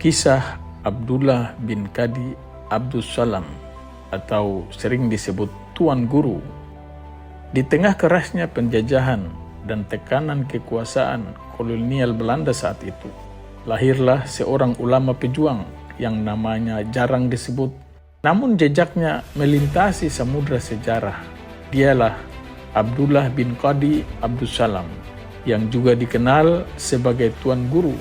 Kisah Abdullah bin Qadi Abdus Salam atau sering disebut Tuan Guru. Di tengah kerasnya penjajahan dan tekanan kekuasaan kolonial Belanda saat itu, lahirlah seorang ulama pejuang yang namanya jarang disebut, namun jejaknya melintasi samudra sejarah. Dialah Abdullah bin Qadi Abdus Salam, yang juga dikenal sebagai Tuan Guru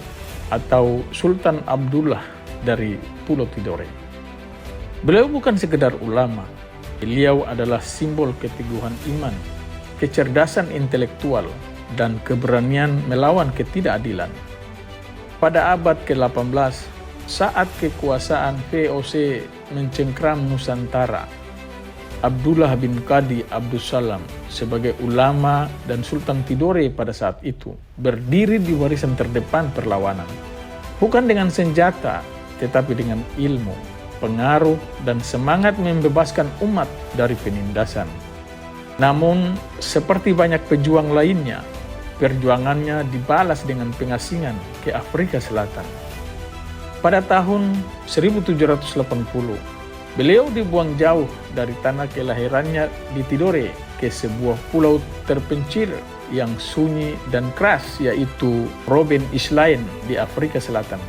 atau Sultan Abdullah dari Pulau Tidore. Beliau bukan sekedar ulama, beliau adalah simbol keteguhan iman, kecerdasan intelektual, dan keberanian melawan ketidakadilan. Pada abad ke-18, saat kekuasaan VOC mencengkram Nusantara, Abdullah bin Qadi Abdus Salam sebagai ulama dan Sultan Tidore pada saat itu berdiri di barisan terdepan perlawanan. Bukan dengan senjata, tetapi dengan ilmu, pengaruh, dan semangat membebaskan umat dari penindasan. Namun, seperti banyak pejuang lainnya, perjuangannya dibalas dengan pengasingan ke Afrika Selatan. Pada tahun 1780, beliau dibuang jauh dari tanah kelahirannya di Tidore ke sebuah pulau terpencil yang sunyi dan keras, yaitu Robben Island di Afrika Selatan.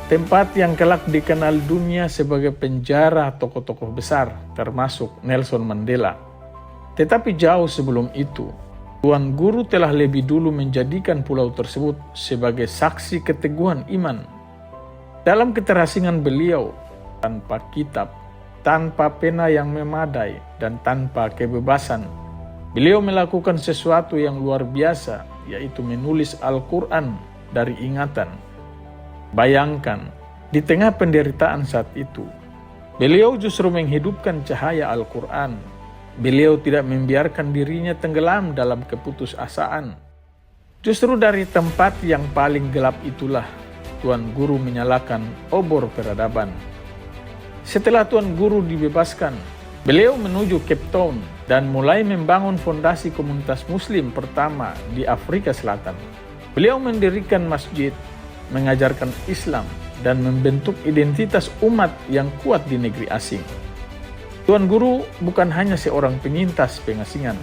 Tempat yang kelak dikenal dunia sebagai penjara tokoh-tokoh besar, termasuk Nelson Mandela. Tetapi jauh sebelum itu, Tuan Guru telah lebih dulu menjadikan pulau tersebut sebagai saksi keteguhan iman. Dalam keterasingan beliau, tanpa kitab, tanpa pena yang memadai, dan tanpa kebebasan, beliau melakukan sesuatu yang luar biasa, yaitu menulis Al-Quran dari ingatan. Bayangkan, di tengah penderitaan saat itu, beliau justru menghidupkan cahaya Al-Quran. Beliau tidak membiarkan dirinya tenggelam dalam keputusasaan. Justru dari tempat yang paling gelap itulah Tuan Guru menyalakan obor peradaban. Setelah Tuan Guru dibebaskan, beliau menuju Cape Town dan mulai membangun fondasi komunitas muslim pertama di Afrika Selatan. Beliau mendirikan masjid, mengajarkan Islam, dan membentuk identitas umat yang kuat di negeri asing. Tuan Guru bukan hanya seorang penyintas pengasingan,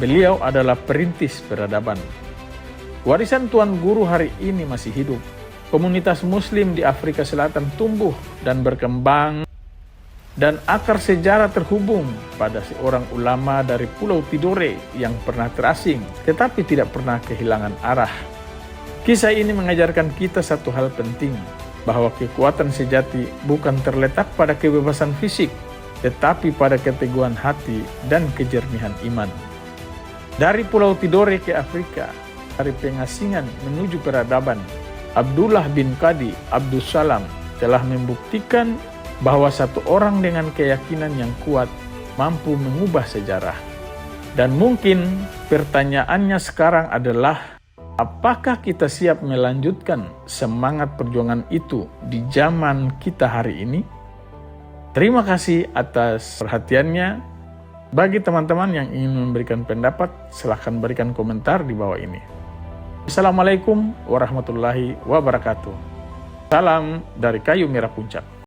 beliau adalah perintis peradaban. Warisan Tuan Guru hari ini masih hidup. Komunitas muslim di Afrika Selatan tumbuh dan berkembang, dan akar sejarah terhubung pada seorang ulama dari Pulau Tidore yang pernah terasing tetapi tidak pernah kehilangan arah. Kisah ini mengajarkan kita satu hal penting, bahwa kekuatan sejati bukan terletak pada kebebasan fisik, tetapi pada keteguhan hati dan kejernihan iman. Dari Pulau Tidore ke Afrika, dari pengasingan menuju peradaban, Abdullah bin Qadi Abdus Salam telah membuktikan bahwa satu orang dengan keyakinan yang kuat mampu mengubah sejarah. Dan mungkin pertanyaannya sekarang adalah, apakah kita siap melanjutkan semangat perjuangan itu di zaman kita hari ini? Terima kasih atas perhatiannya. Bagi teman-teman yang ingin memberikan pendapat, silahkan berikan komentar di bawah ini. Assalamualaikum warahmatullahi wabarakatuh. Salam dari Kayu Merah Puncak.